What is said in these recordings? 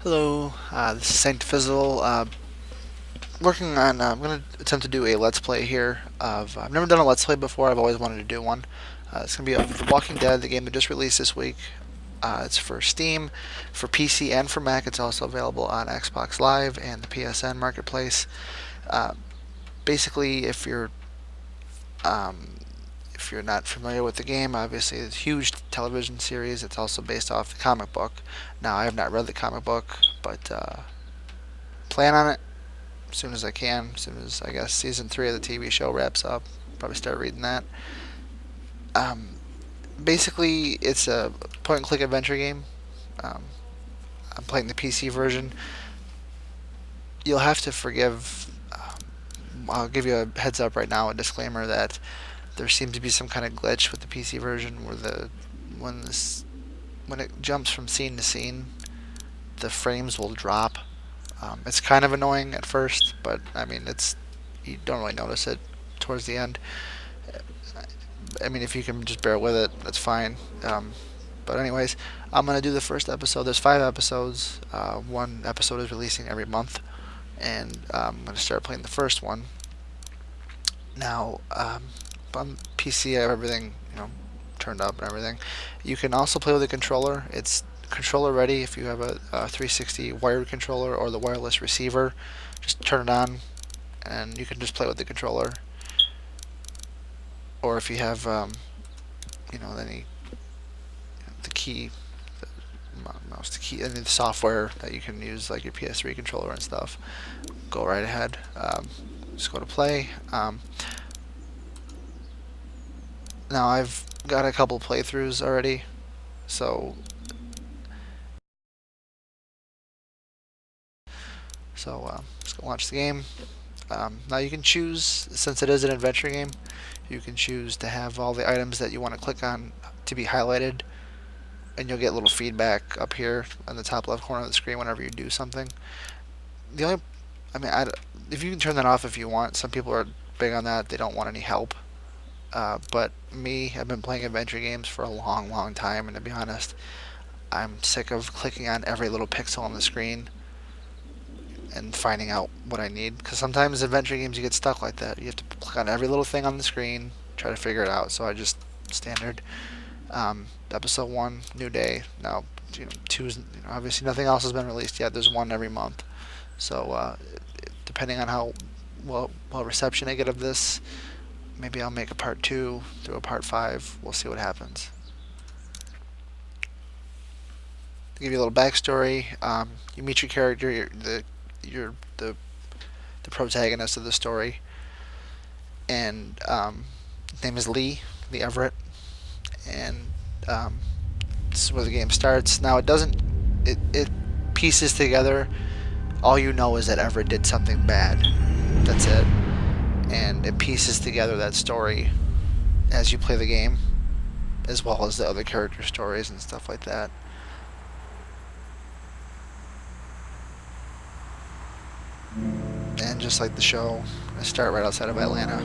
Hello, this is Saint Fizzle. Working on, I'm going to attempt to do a Let's Play here. I've never done a Let's Play before. I've always wanted to do one. It's going to be of The Walking Dead, the game that just released this week. It's for Steam, for PC, and for Mac. It's also available on Xbox Live and the PSN Marketplace. Uh, Basically, um, if you're not familiar with the game, obviously it's a huge television series. It's also based off the comic book. Now, I have not read the comic book, but plan on it as soon as I can. As soon as I guess season 3 of the TV show wraps up, probably start reading that. Um, Basically, it's a point and click adventure game. Um, I'm playing the PC version. You'll have to forgive. I'll give you a heads up right now, a disclaimer that there seems to be some kind of glitch with the PC version where when this when it jumps from scene to scene, the frames will drop. It's kind of annoying at first, but I mean you don't really notice it towards the end. I mean, if you can just bear with it, that's fine. But anyways, I'm gonna do the first episode. There's 5 episodes. One episode is releasing every month, and I'm gonna start playing the first one. Now, on PC, I have everything turned up and everything. You can also play with a controller. It's controller ready if you have a 360 wired controller or the wireless receiver. Just turn it on, and you can just play with the controller. Or if you have, any the key, the mouse, the key, any of the software that you can use, like your PS3 controller and stuff, go right ahead. Just go to play. Now I've got a couple playthroughs already, so just go launch the game. Now you can choose, since it is an adventure game, you can choose to have all the items that you want to click on to be highlighted, and you'll get little feedback up here on the top left corner of the screen whenever you do something. The only, I mean, if you can turn that off if you want. Some people are big on that; they don't want any help. But me, I've been playing adventure games for a long, long time, and to be honest, I'm sick of clicking on every little pixel on the screen and finding out what I need. Because sometimes adventure games you get stuck like that. You have to click on every little thing on the screen, try to figure it out. So I just standard episode 1, new day. Now, two, obviously nothing else has been released yet. There's one every month. So depending on how well reception I get of this, maybe I'll make a part 2 through a part 5. We'll see what happens. To give you a little backstory, you meet your character, you're the protagonist of the story, and his name is Lee Everett, and this is where the game starts. Now it pieces together. All you know is that Everett did something bad. That's it, and it pieces together that story as you play the game, as well as the other character stories and stuff like that. And just like the show, I start right outside of Atlanta.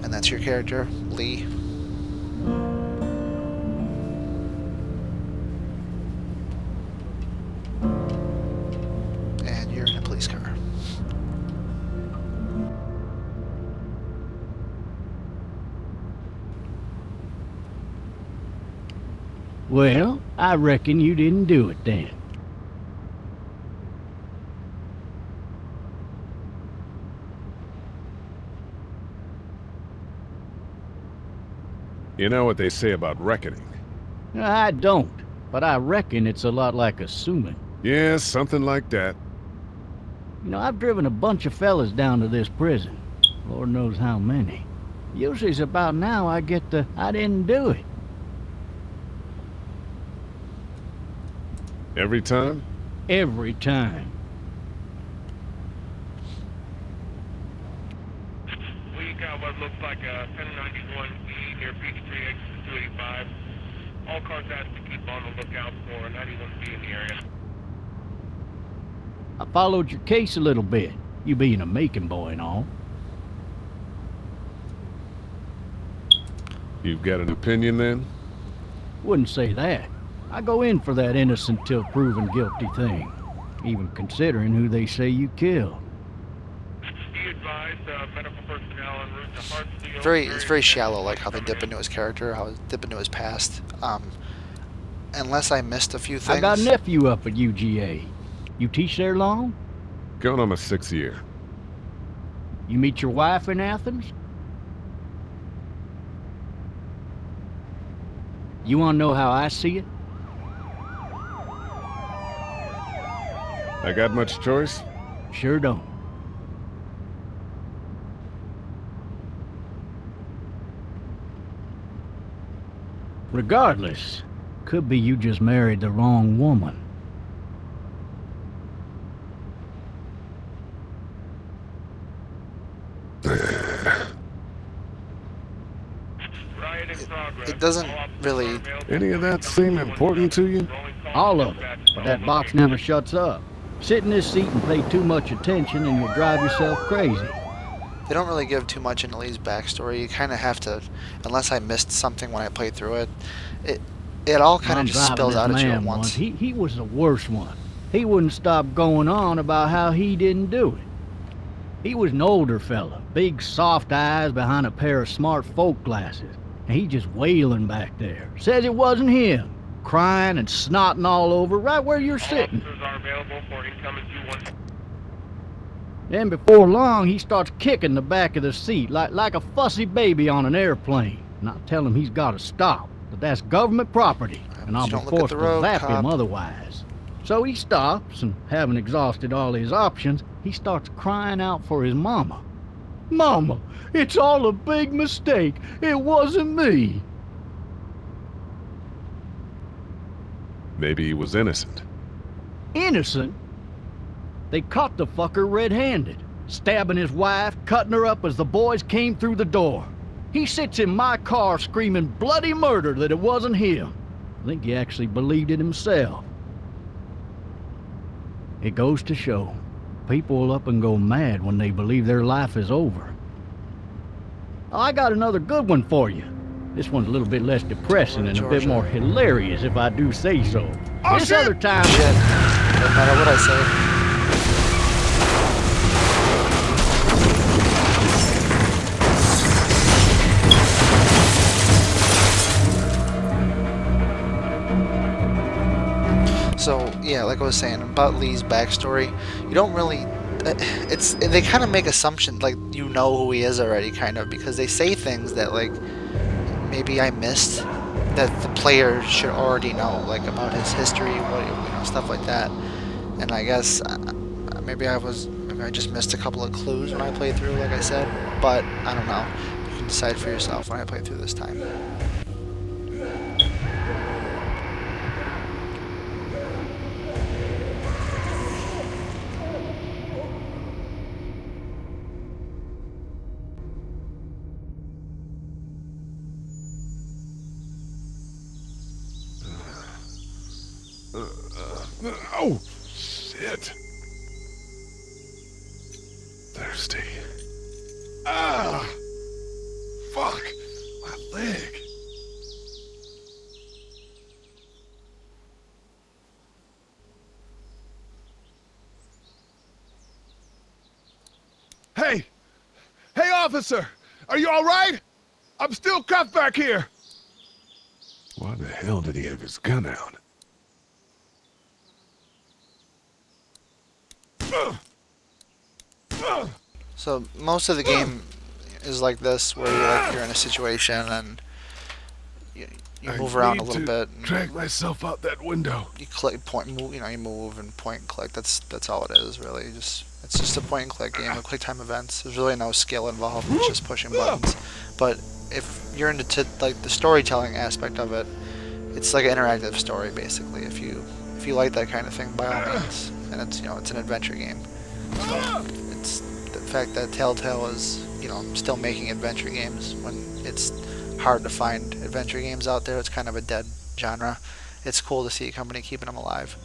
And that's your character, Lee. And you're in a police car. Well, I reckon you didn't do it then. You know what they say about reckoning? I don't, but I reckon it's a lot like assuming. Yeah, something like that. I've driven a bunch of fellas down to this prison. Lord knows how many. Usually it's about now I get the, I didn't do it. Every time? Every time. We got what looks like a 1091E near Peachtree, exit 285. All cars asked to keep on the lookout for 91B in the area. I followed your case a little bit, you being a Macon boy and all. You've got an opinion then? Wouldn't say that. I go in for that innocent till proven guilty thing, even considering who they say you killed. Be advised, medical personnel en route to Hartsfield. It's very shallow, like how they dip into his character, how they dip into his past. Unless I missed a few things. I got a nephew up at UGA. You teach there long? Going on my 6th year. You meet your wife in Athens? You want to know how I see it? I got much choice? Sure don't. Regardless, could be you just married the wrong woman. Riot in progress. It doesn't All officers really- are available Any of for that seem important to you? rolling call All of it. dispatch. But that box never shuts up. Sit in this seat and pay too much attention and you'll drive yourself crazy. They don't really give too much into Lee's backstory. You kind of have to, unless I missed something when I played through it. It all kind of I'm just driving spills this out at you at man once. He was the worst one. He wouldn't stop going on about how he didn't do it. He was an older fella, big soft eyes behind a pair of smart folk glasses. And he just wailing back there. Says it wasn't him. Crying and snotting all over right where you're All sitting. officers are available for incoming 2-1. Then before long, he starts kicking the back of the seat like a fussy baby on an airplane. And I tell him he's got to stop, that that's government property, and I'll You be don't look at forced the to road, zap cop. him otherwise. So he stops, and having exhausted all his options, he starts crying out for his mama. Mama, it's all a big mistake. It wasn't me. Maybe he was innocent. Innocent? They caught the fucker red-handed, stabbing his wife, cutting her up as the boys came through the door. He sits in my car screaming bloody murder that it wasn't him. I think he actually believed it himself. It goes to show, people will up and go mad when they believe their life is over. I got another good one for you. This one's a little bit less depressing and a bit Georgia. more hilarious, if I do say so. Oh, This shit! other time... Shit. Doesn't matter what I say. So yeah, like I was saying about Lee's backstory, you don't really. They kind of make assumptions like you know who he is already, kind of, because they say things that like maybe I missed that the player should already know, like about his history, stuff like that. And I guess maybe I just missed a couple of clues when I played through, like I said. But I don't know. You can decide for yourself when I play through this time. Oh, shit. Thirsty. Ah! Fuck! My leg. Hey! Hey, officer! Are you all right? I'm still cuffed back here! Why the hell did he have his gun out? So most of the game is like this, where you're in a situation and you move around a little bit. And Drag myself out that window. you click, point, move. You move and point and click. That's all it is, really. It's just a point and click game with quick time events. There's really no skill involved. It's just pushing buttons. But if you're into like the storytelling aspect of it, it's like an interactive story basically. If you like that kind of thing, by all means. And it's it's an adventure game. So it's the fact that Telltale is still making adventure games when it's hard to find adventure games out there. It's kind of a dead genre. It's cool to see a company keeping them alive.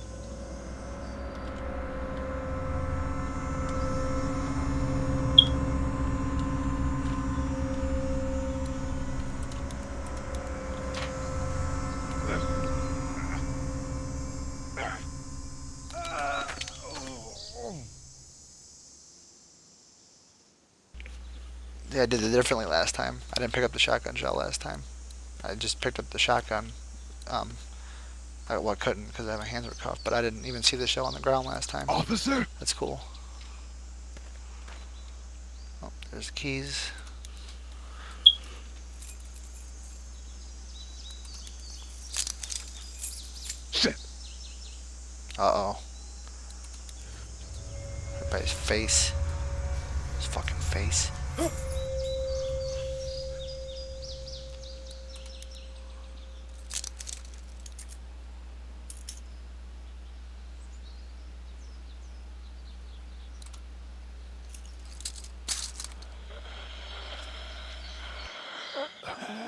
Yeah, I did it differently last time. I didn't pick up the shotgun shell last time. I just picked up the shotgun. Well, I couldn't because my hands were cuffed, but I didn't even see the shell on the ground last time. Officer? That's cool. Oh, there's the keys. Shit. Uh-oh. Right by his face. His fucking face.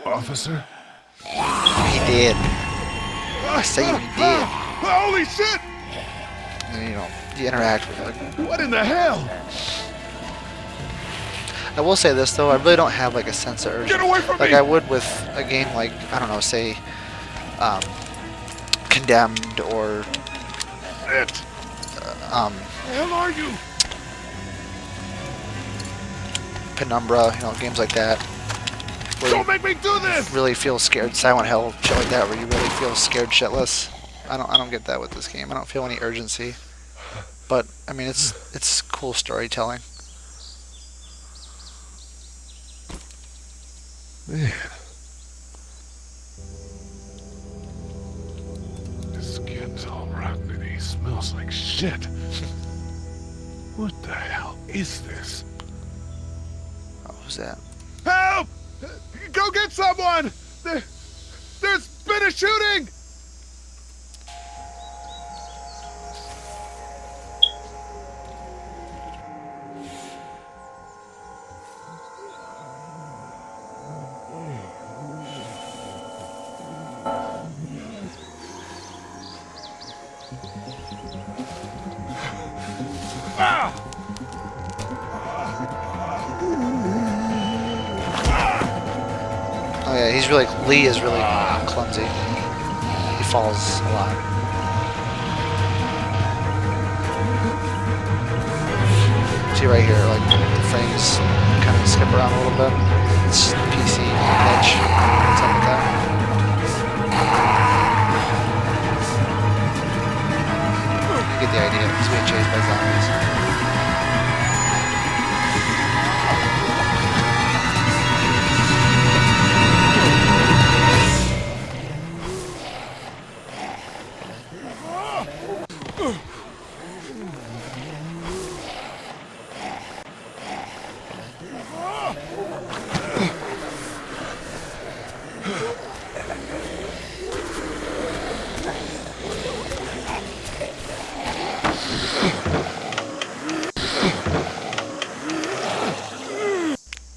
Officer? He did. I say he did. Holy shit! And, you know, you interact with it. What in the hell? I will say this though, I really don't have like a sense of urgency. Get away from like me! I would with a game like, I don't know, say, Condemned or, Shit! um, The hell are you? Penumbra, you know, games like that. Where Don't you make me do this! really feel scared. Silent Hill, shit like that, where you really feel scared shitless. I don't get that with this game. I don't feel any urgency. But I mean, it's cool storytelling. Man. His skin's all rotten and he smells like shit. What the hell is this? Oh, who's that? Help! Go get someone! There's been a shooting! Oh yeah, Lee is really clumsy. He falls a lot. See right here, like the frames kind of skip around a little bit. It's PC glitch. What's up with that? You get the idea. He's being chased by zombies.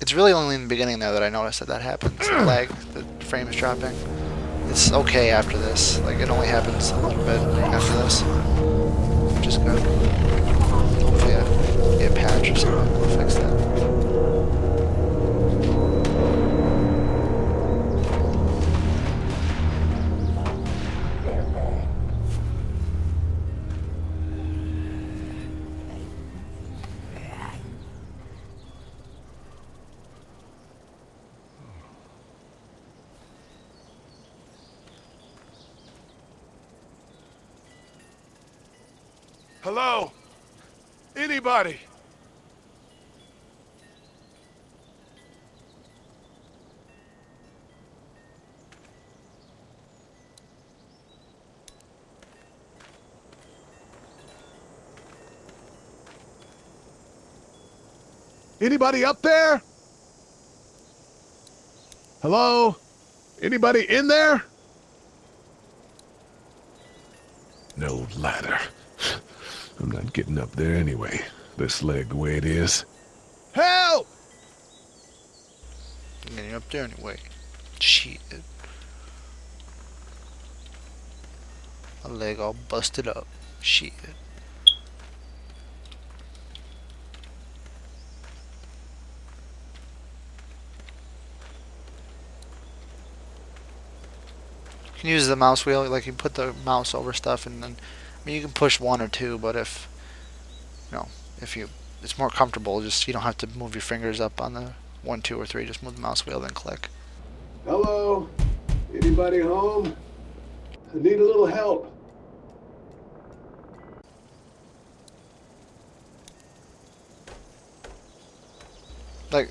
It's really only in the beginning though that I noticed that happens. The lag, the frame is dropping. It's okay after this. Like it only happens a little bit after this, which is good. Hopefully a patch or something will fix that. Hello? Anybody? Anybody up there? Hello? Anybody in there? No ladder. I'm not getting up there anyway. This leg the way it is. Help! I'm getting up there anyway. Shit. My leg all busted up. Shit. You can use the mouse wheel, like you put the mouse over stuff, and then I mean you can push one or two, but if you know, if you it's more comfortable, just you don't have to move your fingers up on the 1, 2, or 3. Just move the mouse wheel, then click. Hello? Anybody home? I need a little help. Like,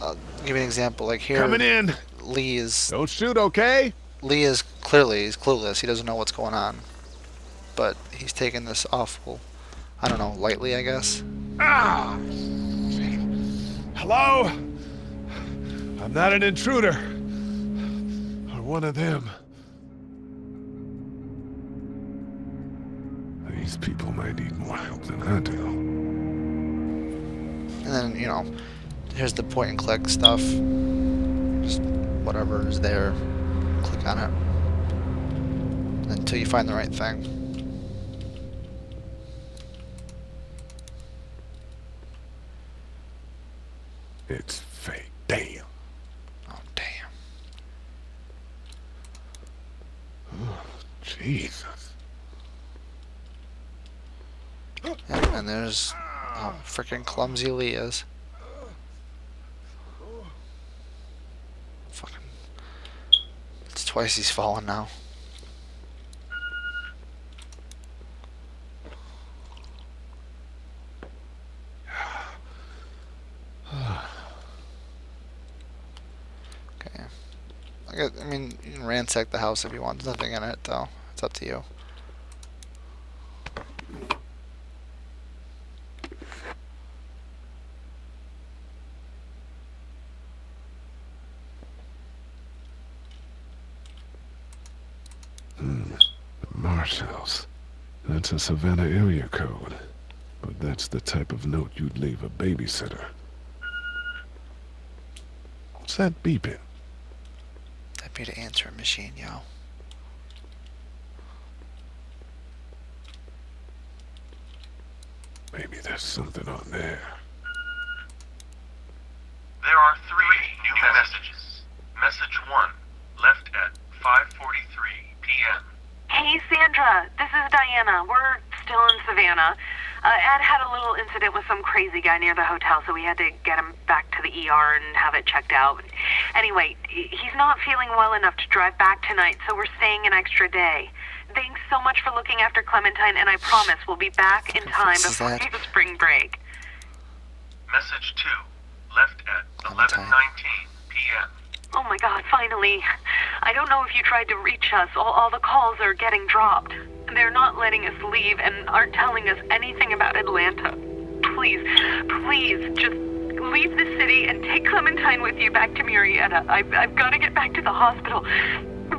I'll give you an example. Like here, Coming in. Lee is Don't shoot, okay? he's clueless. He doesn't know what's going on, but he's taking this awful, I don't know, lightly, I guess. Ah! Hello? I'm not an intruder. Or one of them. These people might need more help than I do. And then, you know, here's the point and click stuff. Just whatever is there, click on it until you find the right thing. It's fake. Damn. Oh, damn. Oh, Jesus. Yeah, and there's how freaking clumsy Lee is. Fucking. It's twice he's fallen now. Okay. I mean, you can ransack the house if you want. There's nothing in it, though. It's up to you. Marshalls. That's a Savannah area code. But that's the type of note you'd leave a babysitter. What's that beeping? That'd be the answering machine, yo. Maybe there's something on there. There are 3 new messages. Message 1, left at 5:43 p.m. Hey, Sandra. This is Diana. We're still in Savannah. Ed had a little incident with some crazy guy near the hotel, so we had to get him back to the ER and have it checked out. Anyway, he's not feeling well enough to drive back tonight, so we're staying an extra day. Thanks so much for looking after Clementine, and I promise we'll be back in time before the spring break. Message 2, left at 11:19 p.m. Oh my God, finally. I don't know if you tried to reach us. All the calls are getting dropped. They're not letting us leave and aren't telling us anything about Atlanta. Please, just leave the city and take Clementine with you back to Murrieta. I've got to get back to the hospital.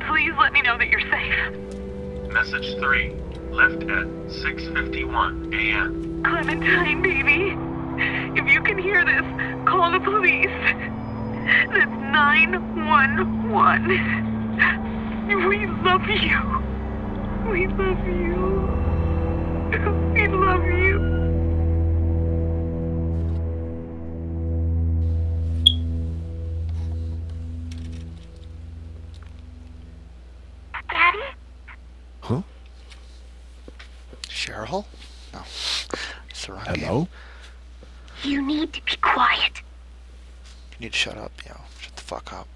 Please let me know that you're safe. Message 3, left at 6:51 a.m. Clementine, baby. If you can hear this, call the police. That's 911. We love you. We love you. We love you. Daddy? Huh? Cheryl? No. It's the wrong Hello? game. You need to be quiet. You need to shut up, yo. Shut the fuck up.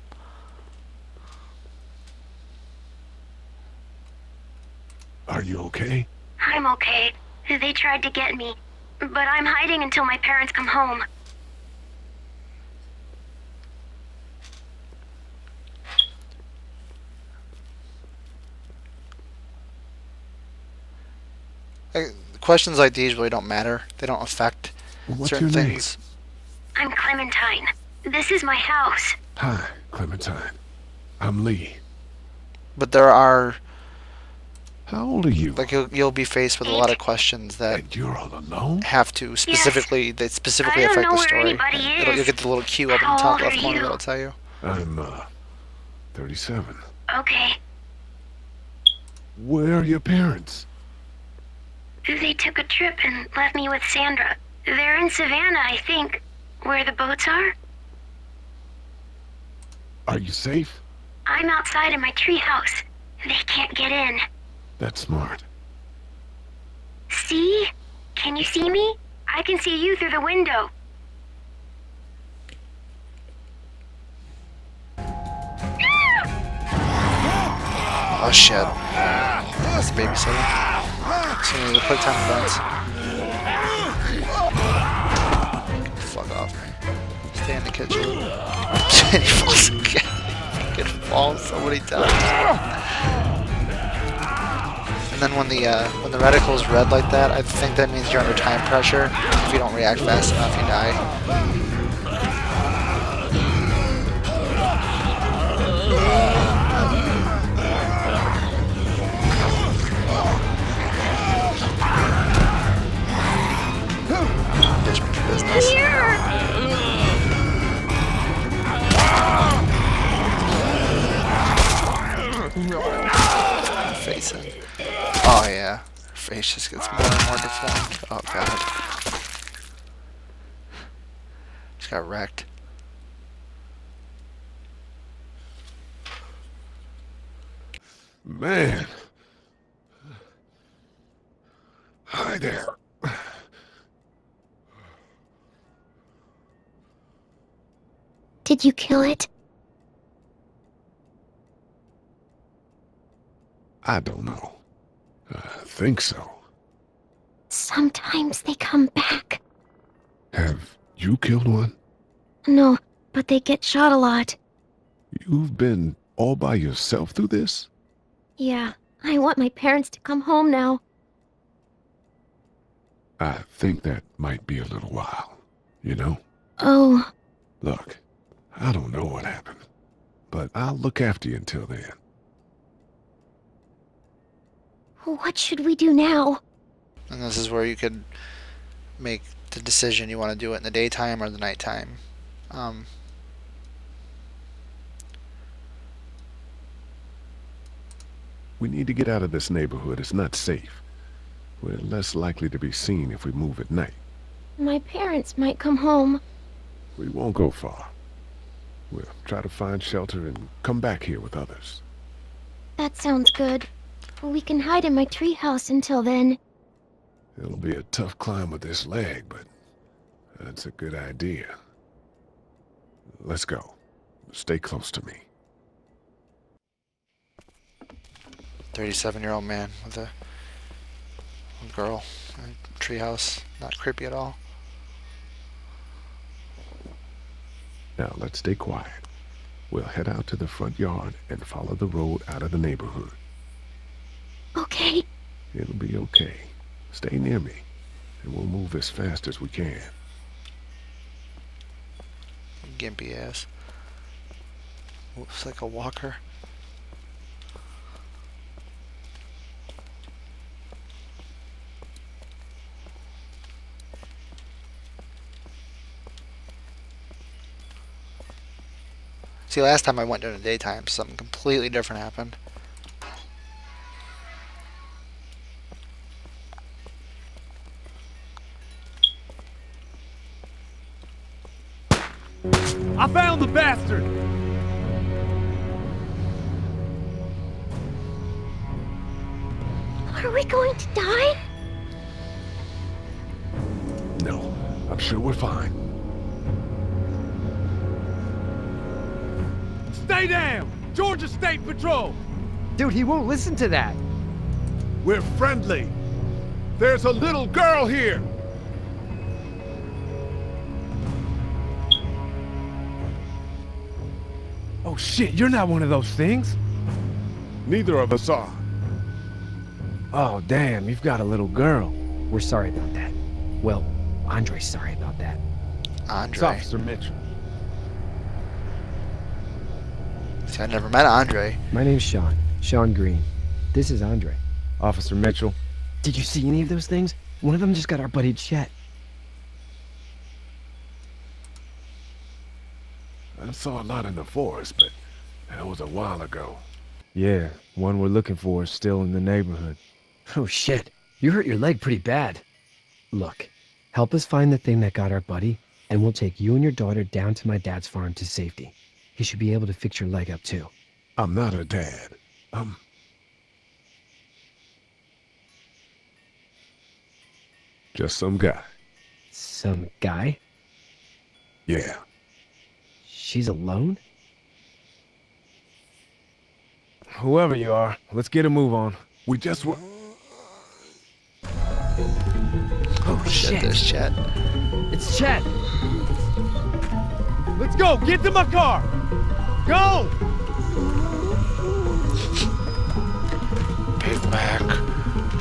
Are you okay? I'm okay. They tried to get me, but I'm hiding until my parents come home. Questions like these really don't matter. They don't affect What's certain your name? things. I'm Clementine. This is my house. Hi, Clementine. I'm Lee. But there are, How old are you? like, you'll be faced with a lot of questions that And you're all alone? have to specifically, that specifically I don't affect know the where story. anybody is. You'll get the little cue up in How the top old left are corner you? that'll tell you. I'm, 37. Okay. Where are your parents? They took a trip and left me with Sandra. They're in Savannah, I think. Where the boats are? Are you safe? I'm outside in my treehouse. They can't get in. That's smart. See? Can you see me? I can see you through the window. Oh shit. That's the babysitter. So we need to put time events. Fuck off. Stay in the kitchen. And he falls again. Fucking falls so many times. And then when the reticle is red like that, I think that means you're under time pressure. If you don't react fast enough, you die. Business. Facing. Oh yeah. Her face just gets more and more deformed. Oh god. Just got wrecked. Man. Hi there. Did you kill it? I don't know. I think so. Sometimes they come back. Have you killed one? No, but they get shot a lot. You've been all by yourself through this? Yeah, I want my parents to come home now. I think that might be a little while, you know? Oh, Look, I don't know what happened, but I'll look after you until then. what should we do now? And this is where you could make the decision you want to do it in the daytime or the nighttime. We need to get out of this neighborhood. It's not safe. We're less likely to be seen if we move at night. My parents might come home. We won't go far. We'll try to find shelter and come back here with others. That sounds good. We can hide in my treehouse until then. It'll be a tough climb with this leg, but that's a good idea. Let's go. Stay close to me. 37-year-old man with a girl in a treehouse. Not creepy at all. Now, let's stay quiet. We'll head out to the front yard and follow the road out of the neighborhood. Okay. It'll be okay. Stay near me, and we'll move as fast as we can. Gimpy ass. Looks like a walker. See, last time I went during the daytime, something completely different happened. I found the bastard! Are we going to die? No, I'm sure we're fine. Stay down! Georgia State Patrol! Dude, he won't listen to that. We're friendly. There's a little girl here. Oh shit, you're not one of those things? Neither of us are. Oh, damn, you've got a little girl. We're sorry about that. Well, Andre's sorry about that. It's Andre. Officer Mitchell. See, I never met Andre. My name's Sean. Sean Green. This is Andre. Officer Mitchell. Did you see any of those things? One of them just got our buddy Chet. I saw a lot in the forest, but that was a while ago. Yeah, one we're looking for is still in the neighborhood. Oh shit, you hurt your leg pretty bad. Look, help us find the thing that got our buddy, and we'll take you and your daughter down to my dad's farm to safety. He should be able to fix your leg up too. I'm not a dad. Just some guy. Some guy? Yeah. She's alone? Whoever you are, let's get a move on. We just were... Oh, shit. There's Chet. It's Chet. Let's go! Get to my car! Go! Big Mac,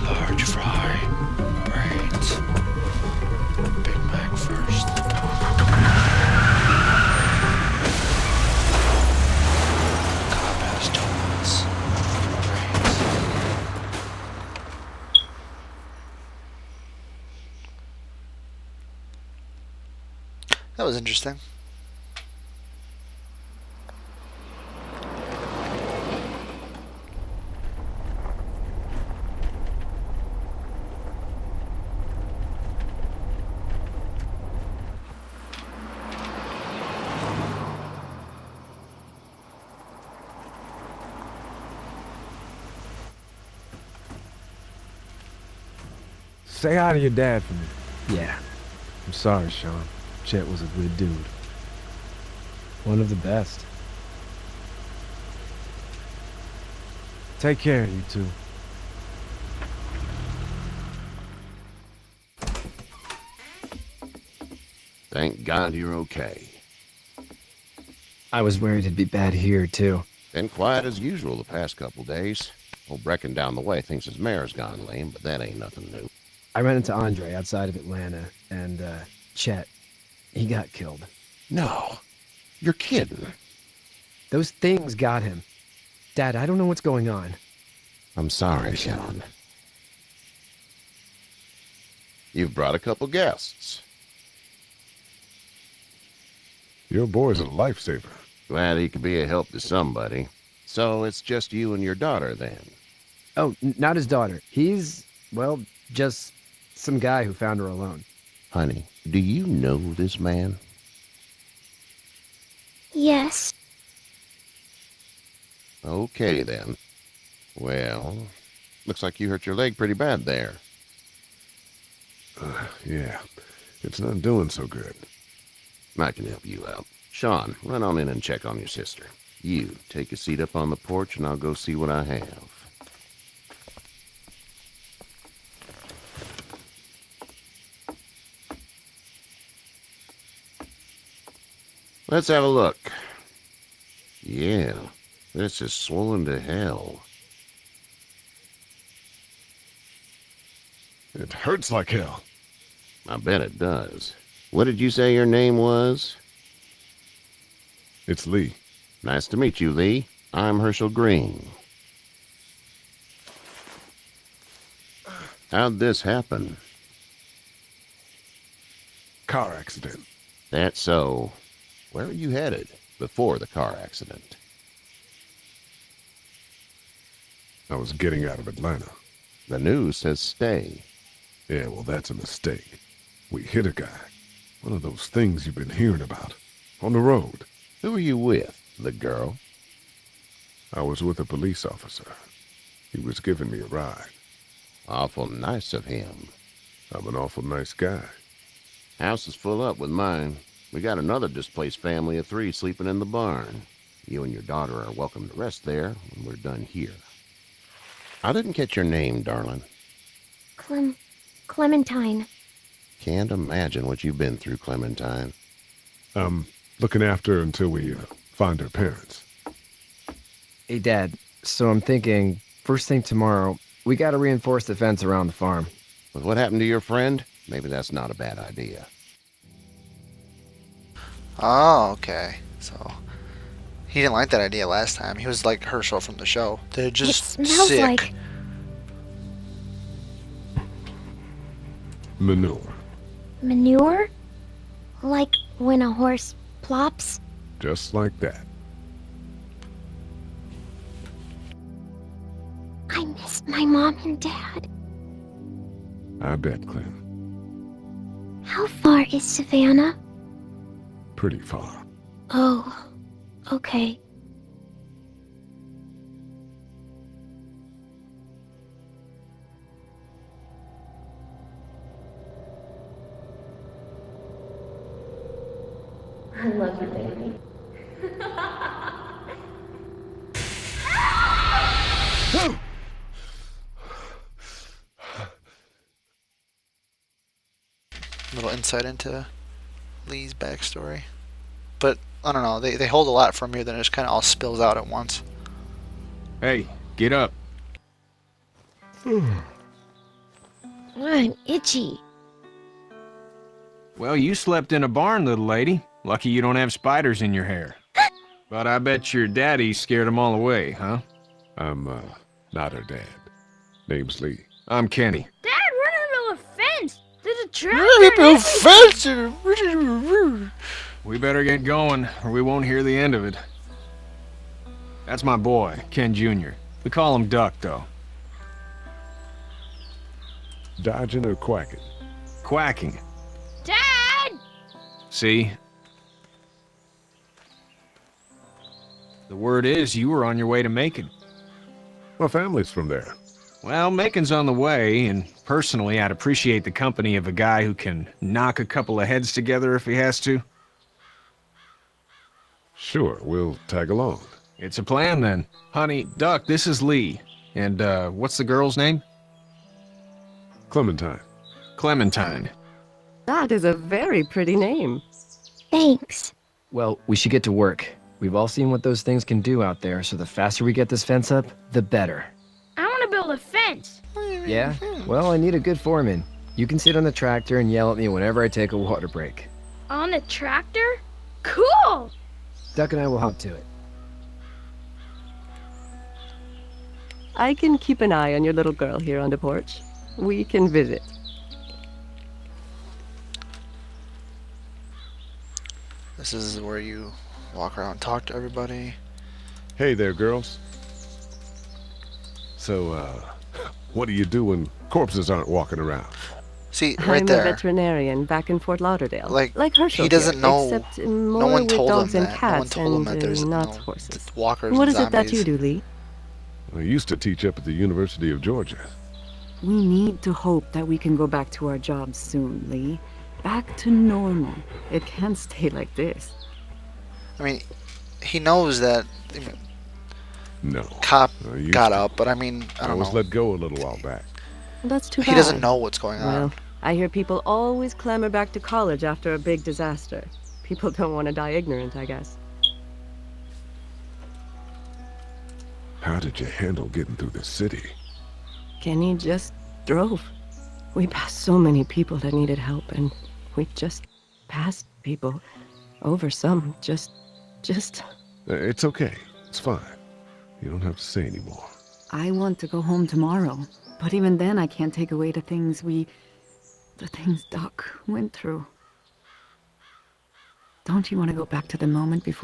large fry, brains. Big Mac first. Cobb has donuts. Brains. That was interesting. Say hi to your dad for me. Yeah, I'm sorry, Sean. Chet was a good dude. one of the best. Take care of you two. Thank God you're okay. I was worried it'd be bad here, too. Been quiet as usual the past couple days. Old Brecken down the way thinks his mare's gone lame, but that ain't nothing new. I ran into Andre outside of Atlanta, and, Chet, he got killed. No. You're kidding. Those things got him. Dad, I don't know what's going on. I'm sorry, Sean. You've brought a couple guests. Your boy's a lifesaver. Glad he could be a help to somebody. So it's just you and your daughter, then? Oh, not his daughter. He's, well, just some guy who found her alone. Honey, do you know this man? Yes. Okay, then. Well, looks like you hurt your leg pretty bad there. Yeah, it's not doing so good. I can help you out. Sean, run on in and check on your sister. You, take a seat up on the porch and I'll go see what I have. Let's have a look. Yeah, this is swollen to hell. It hurts like hell. I bet it does. What did you say your name was? It's Lee. Nice to meet you, Lee. I'm Herschel Green. How'd this happen? Car accident. That's so. Where were you headed before the car accident? I was getting out of Atlanta. The news says stay. Yeah, well, that's a mistake. We hit a guy. One of those things you've been hearing about. On the road. Who were you with? The girl? I was with a police officer. He was giving me a ride. Awful nice of him. I'm an awful nice guy. House is full up with mine. We got another displaced family of 3 sleeping in the barn. You and your daughter are welcome to rest there when we're done here. I didn't catch your name, darling. Clementine. Can't imagine what you've been through, Clementine. Looking after her until we find her parents. Hey, Dad, so I'm thinking, first thing tomorrow, we gotta reinforce the fence around the farm. With what happened to your friend, maybe that's not a bad idea. Oh, okay. So he didn't like that idea last time. He was like Herschel from the show. They're just it smells sick. like Manure. manure? Like when a horse plops? Just like that. I miss my mom and dad. I bet, Clem. How far is Savannah? Pretty far. Oh, okay. I love you, baby. Little insight into Lee's backstory. But, I don't know, they hold a lot from here, then it just kind of all spills out at once. Hey, get up. I'm itchy. Well, you slept in a barn, little lady. Lucky you don't have spiders in your hair. But I bet your daddy scared them all away, huh? I'm, not her dad. Name's Lee. I'm Kenny. Dad, run into a fence. There's a tractor. We better get going, or we won't hear the end of it. That's my boy, Ken Jr. We call him Duck, though. Dodging or quacking? Quacking. Dad! See? The word is you were on your way to Macon. My family's from there. Well, Macon's on the way, and personally, I'd appreciate the company of a guy who can knock a couple of heads together if he has to. Sure, we'll tag along. It's a plan, then. Honey, Duck, this is Lee. And, what's the girl's name? Clementine. Clementine. That is a very pretty name. Thanks. Well, we should get to work. We've all seen what those things can do out there, so the faster we get this fence up, the better. I want to build a fence. Yeah? Well, I need a good foreman. You can sit on the tractor and yell at me whenever I take a water break. On the tractor? Cool! Duck and I will hop to it. I can keep an eye on your little girl here on the porch. We can visit. This is where you walk around and talk to everybody. Hey there, girls. So, what do you do when corpses aren't walking around? See, right I'm there. a veterinarian back in Fort Lauderdale. Like Herschel he doesn't here, know. except more No one with told him dogs and that. No one cats told him that there's not no horses. walkers. What and is it that you zombies. do, Lee? I used to teach up at the University of Georgia. We need to hope that we can go back to our jobs soon, Lee. Back to normal. It can't stay like this. I mean, he knows that. I mean, No. cop I used got to. up, but I mean, I I don't was know. let go a little while back. That's too bad. He doesn't know what's going on. Well, I hear people always clamor back to college after a big disaster. People don't want to die ignorant, I guess. How did you handle getting through the city? Kenny just drove. We passed so many people that needed help, and we just passed people. Over some, just... It's okay. It's fine. You don't have to say anymore. I want to go home tomorrow. But even then, I can't take away the things Doc went through. Don't you want to go back to the moment before